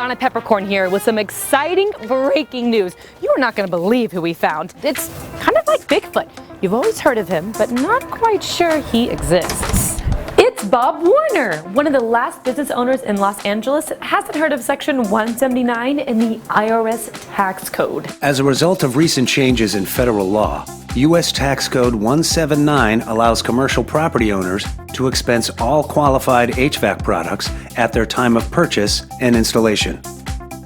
Donna Peppercorn here with some exciting breaking news. You are not going to believe who we found. It's kind of like Bigfoot. You've always heard of him, but not quite sure he exists. It's Bob Warner, one of the last business owners in Los Angeles that hasn't heard of Section 179 in the IRS tax code. As a result of recent changes in federal law, U.S. Tax Code 179 allows commercial property owners to expense all qualified HVAC products at their time of purchase and installation.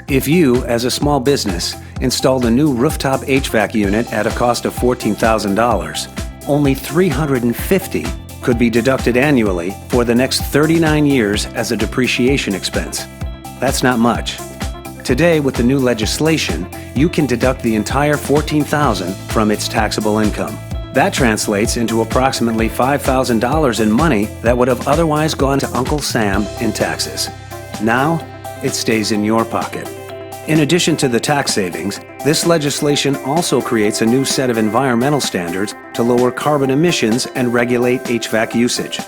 If you, as a small business, installed a new rooftop HVAC unit at a cost of $14,000, only $350 could be deducted annually for the next 39 years as a depreciation expense. That's not much. Today, with the new legislation, you can deduct the entire $14,000 from its taxable income. That translates into approximately $5,000 in money that would have otherwise gone to Uncle Sam in taxes. Now, it stays in your pocket. In addition to the tax savings, this legislation also creates a new set of environmental standards to lower carbon emissions and regulate HVAC usage.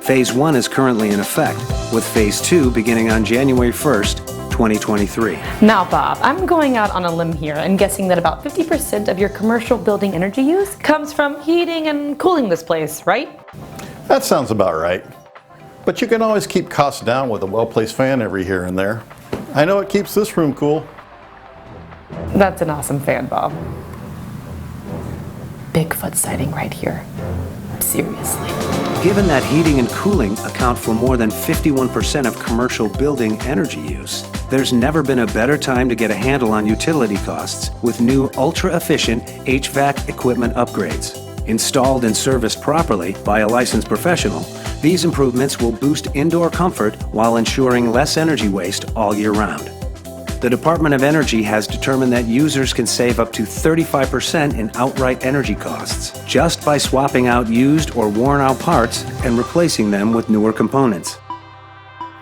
Phase 1 is currently in effect, with Phase 2 beginning on January 1st, 2023. Now, Bob, I'm going out on a limb here and guessing that about 50% of your commercial building energy use comes from heating and cooling this place, right? That sounds about right. But you can always keep costs down with a well-placed fan every here and there. I know it keeps this room cool. That's an awesome fan, Bob. Bigfoot sighting right here. Seriously. Given that heating and cooling account for more than 51% of commercial building energy use, there's never been a better time to get a handle on utility costs with new ultra-efficient HVAC equipment upgrades. Installed and serviced properly by a licensed professional, these improvements will boost indoor comfort while ensuring less energy waste all year round. The Department of Energy has determined that users can save up to 35% in outright energy costs just by swapping out used or worn-out parts and replacing them with newer components.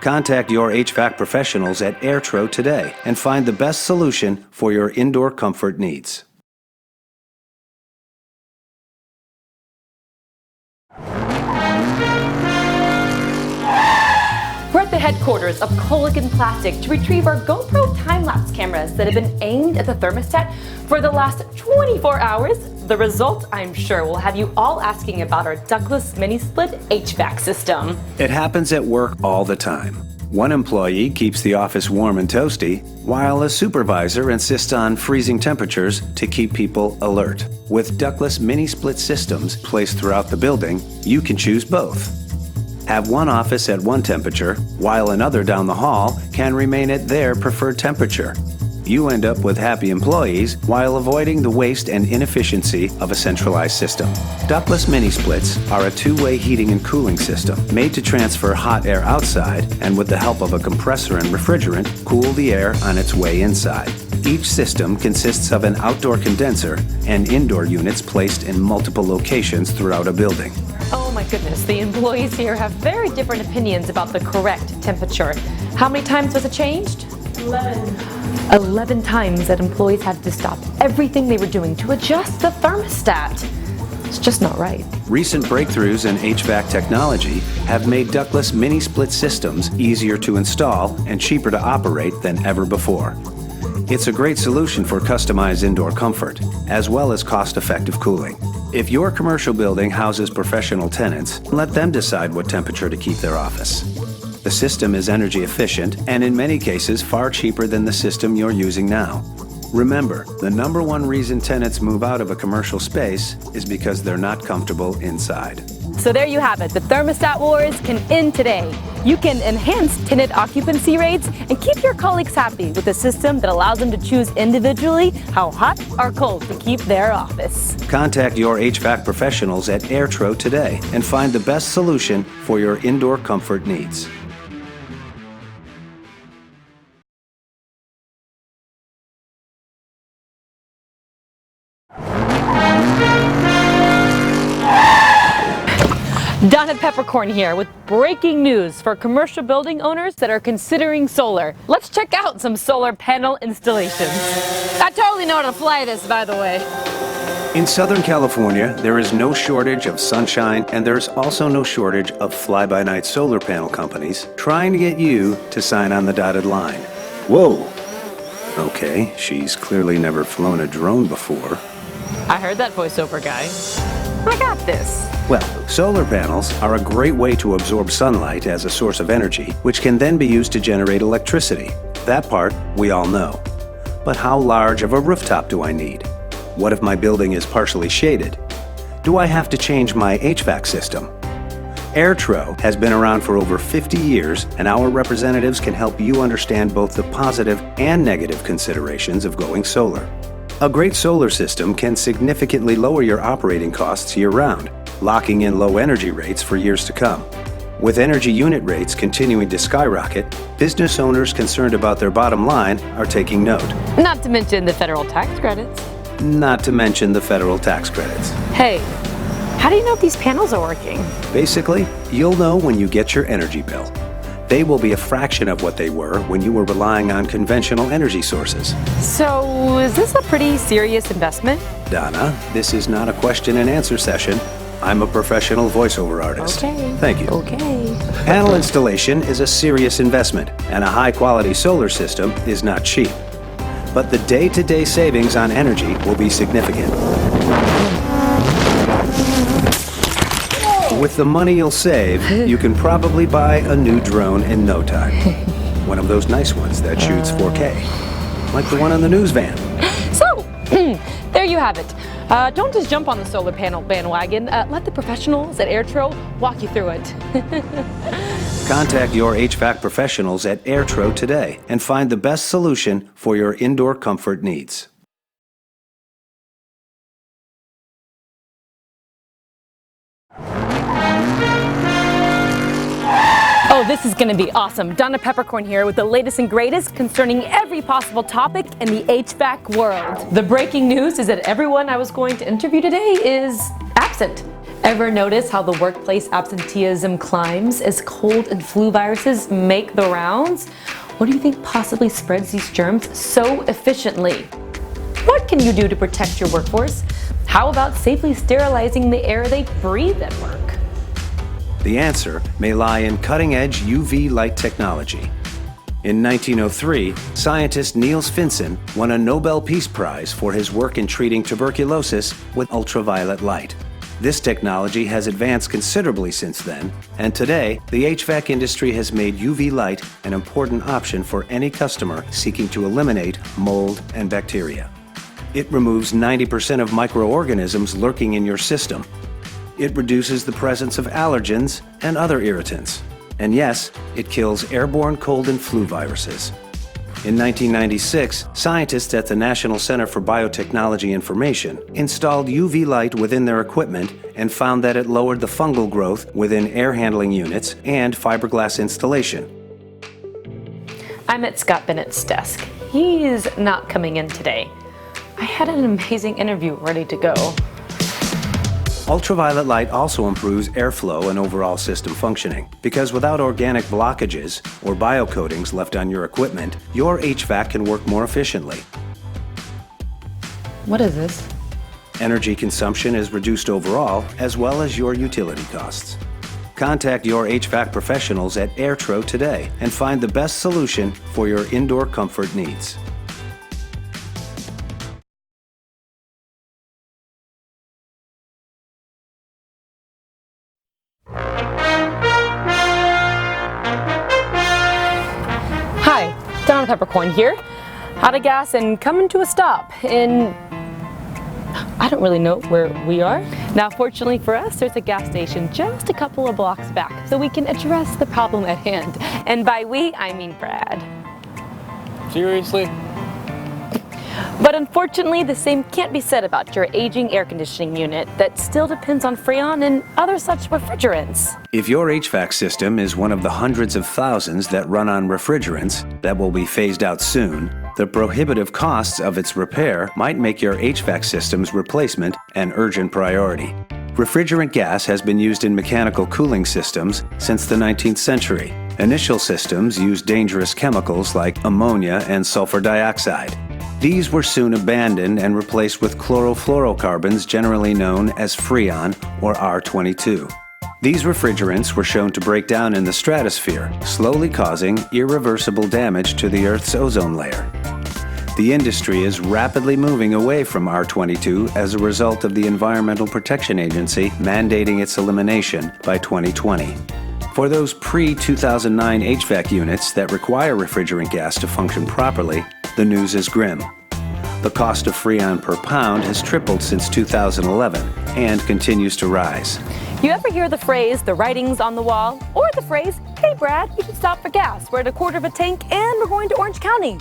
Contact your HVAC professionals at TRO today and find the best solution for your indoor comfort needs. We're at the headquarters of Colican Plastic to retrieve our GoPro time-lapse cameras that have been aimed at the thermostat for the last 24 hours. The result, I'm sure, will have you all asking about our ductless mini-split HVAC system. It happens at work all the time. One employee keeps the office warm and toasty, while a supervisor insists on freezing temperatures to keep people alert. With ductless mini-split systems placed throughout the building, you can choose both. Have one office at one temperature, while another down the hall can remain at their preferred temperature. You end up with happy employees while avoiding the waste and inefficiency of a centralized system. Ductless mini-splits are a two-way heating and cooling system made to transfer hot air outside and, with the help of a compressor and refrigerant, cool the air on its way inside. Each system consists of an outdoor condenser and indoor units placed in multiple locations throughout a building. Oh my goodness, the employees here have very different opinions about the correct temperature. How many times was it changed? 11 times that employees had to stop everything they were doing to adjust the thermostat. It's just not right. Recent breakthroughs in HVAC technology have made ductless mini-split systems easier to install and cheaper to operate than ever before. It's a great solution for customized indoor comfort, as well as cost-effective cooling. If your commercial building houses professional tenants, let them decide what temperature to keep their office. The system is energy efficient and in many cases far cheaper than the system you're using now. Remember, the number one reason tenants move out of a commercial space is because they're not comfortable inside. So there you have it. The thermostat wars can end today. You can enhance tenant occupancy rates and keep your colleagues happy with a system that allows them to choose individually how hot or cold to keep their office. Contact your HVAC professionals at TRO today and find the best solution for your indoor comfort needs. Donna Peppercorn here with breaking news for commercial building owners that are considering solar. Let's check out some solar panel installations. I totally know how to fly this, by the way. In Southern California, there is no shortage of sunshine, and there's also no shortage of fly-by-night solar panel companies trying to get you to sign on the dotted line. Whoa. Okay, she's clearly never flown a drone before. I heard that voiceover guy. I got this. Well, solar panels are a great way to absorb sunlight as a source of energy, which can then be used to generate electricity. That part we all know. But how large of a rooftop do I need? What if my building is partially shaded? Do I have to change my HVAC system? TRO has been around for over 50 years, and our representatives can help you understand both the positive and negative considerations of going solar. A great solar system can significantly lower your operating costs year-round, locking in low energy rates for years to come. With energy unit rates continuing to skyrocket, business owners concerned about their bottom line are taking note. Not to mention the federal tax credits. Not to mention the federal tax credits. Hey, how do you know if these panels are working? Basically, you'll know when you get your energy bill. They will be a fraction of what they were when you were relying on conventional energy sources. So, is this a pretty serious investment? Donna, this is not a question and answer session. I'm a professional voiceover artist. Okay. Thank you. Okay. Panel installation is a serious investment, and a high-quality solar system is not cheap. But the day-to-day savings on energy will be significant. With the money you'll save, you can probably buy a new drone in no time. One of those nice ones that shoots 4K, like the one on the news van. So, there you have it. Don't just jump on the solar panel bandwagon. Let the professionals at TRO walk you through it. Contact your HVAC professionals at TRO today and find the best solution for your indoor comfort needs. Oh, this is going to be awesome. Donna Peppercorn here with the latest and greatest concerning every possible topic in the HVAC world. The breaking news is that everyone I was going to interview today is absent. Ever notice how the workplace absenteeism climbs as cold and flu viruses make the rounds? What do you think possibly spreads these germs so efficiently? What can you do to protect your workforce? How about safely sterilizing the air they breathe at work? The answer may lie in cutting-edge UV light technology. In 1903, scientist Niels Finsen won a Nobel Peace Prize for his work in treating tuberculosis with ultraviolet light. This technology has advanced considerably since then, and today, the HVAC industry has made UV light an important option for any customer seeking to eliminate mold and bacteria. It removes 90% of microorganisms lurking in your system. It reduces the presence of allergens and other irritants. And yes, it kills airborne cold and flu viruses. In 1996, scientists at the National Center for Biotechnology Information installed UV light within their equipment and found that it lowered the fungal growth within air handling units and fiberglass installation. I'm at Scott Bennett's desk. He's not coming in today. I had an amazing interview ready to go. Ultraviolet light also improves airflow and overall system functioning, because without organic blockages or biocoatings left on your equipment, your HVAC can work more efficiently. What is this? Energy consumption is reduced overall, as well as your utility costs. Contact your HVAC professionals at TRO today and find the best solution for your indoor comfort needs. Hi, Donna Peppercorn here. Out of gas and coming to a stop in... I don't really know where we are. Now, fortunately for us, there's a gas station just a couple of blocks back, so we can address the problem at hand. And by we, I mean Brad. Seriously? But unfortunately, the same can't be said about your aging air conditioning unit that still depends on Freon and other such refrigerants. If your HVAC system is one of the hundreds of thousands that run on refrigerants that will be phased out soon, the prohibitive costs of its repair might make your HVAC system's replacement an urgent priority. Refrigerant gas has been used in mechanical cooling systems since the 19th century. Initial systems used dangerous chemicals like ammonia and sulfur dioxide. These were soon abandoned and replaced with chlorofluorocarbons, generally known as Freon or R22. These refrigerants were shown to break down in the stratosphere, slowly causing irreversible damage to the Earth's ozone layer. The industry is rapidly moving away from R22 as a result of the Environmental Protection Agency mandating its elimination by 2020. For those pre-2009 HVAC units that require refrigerant gas to function properly, the news is grim. The cost of Freon per pound has tripled since 2011 and continues to rise. You ever hear the phrase, the writing's on the wall? Or the phrase, hey Brad, you should stop for gas. We're at a quarter of a tank and we're going to Orange County.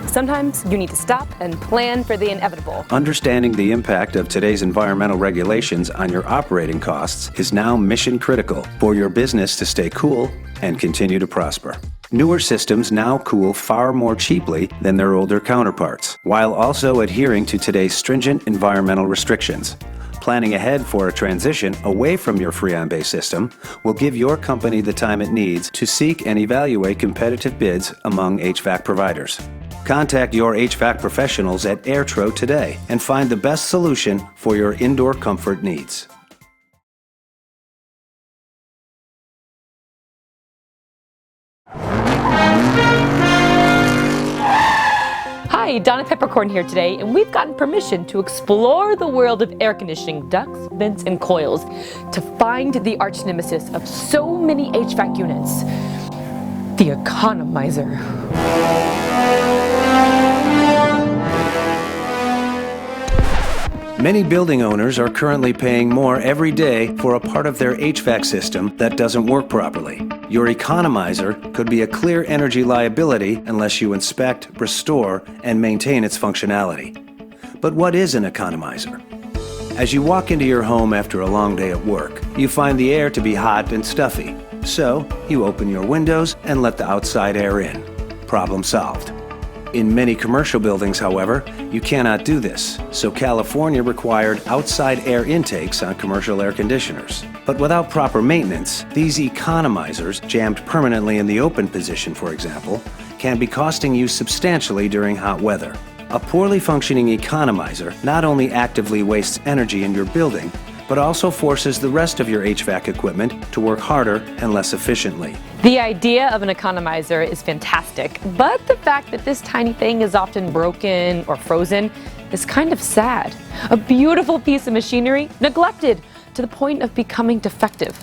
Sometimes you need to stop and plan for the inevitable. Understanding the impact of today's environmental regulations on your operating costs is now mission critical for your business to stay cool and continue to prosper. Newer systems now cool far more cheaply than their older counterparts, while also adhering to today's stringent environmental restrictions. Planning ahead for a transition away from your Freon-based system will give your company the time it needs to seek and evaluate competitive bids among HVAC providers. Contact your HVAC professionals at TRO today and find the best solution for your indoor comfort needs. Hi, Donna Peppercorn here today, and we've gotten permission to explore the world of air conditioning ducts, vents, and coils to find the arch nemesis of so many HVAC units, the economizer. Many building owners are currently paying more every day for a part of their HVAC system that doesn't work properly. Your economizer could be a clear energy liability unless you inspect, restore, and maintain its functionality. But what is an economizer? As you walk into your home after a long day at work, you find the air to be hot and stuffy. So, you open your windows and let the outside air in. Problem solved. In many commercial buildings, however, you cannot do this, so California required outside air intakes on commercial air conditioners. But without proper maintenance, these economizers, jammed permanently in the open position, for example, can be costing you substantially during hot weather. A poorly functioning economizer not only actively wastes energy in your building, but also forces the rest of your HVAC equipment to work harder and less efficiently. The idea of an economizer is fantastic, but the fact that this tiny thing is often broken or frozen is kind of sad. A beautiful piece of machinery neglected to the point of becoming defective.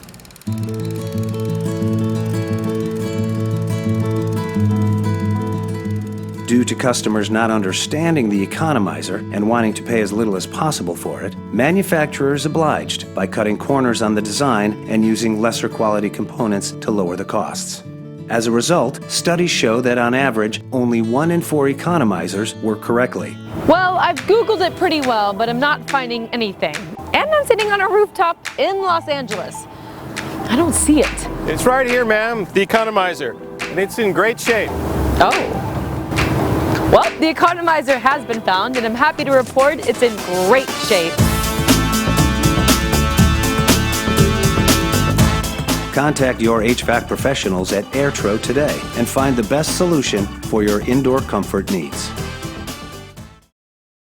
Due to customers not understanding the economizer and wanting to pay as little as possible for it, manufacturers obliged by cutting corners on the design and using lesser quality components to lower the costs. As a result, studies show that on average, only 1 in 4 economizers work correctly. Well, I've Googled it pretty well, but I'm not finding anything. And I'm sitting on a rooftop in Los Angeles. I don't see it. It's right here, ma'am, the economizer, and it's in great shape. Oh. Well, the economizer has been found, and I'm happy to report it's in great shape. Contact your HVAC professionals at TRO today and find the best solution for your indoor comfort needs.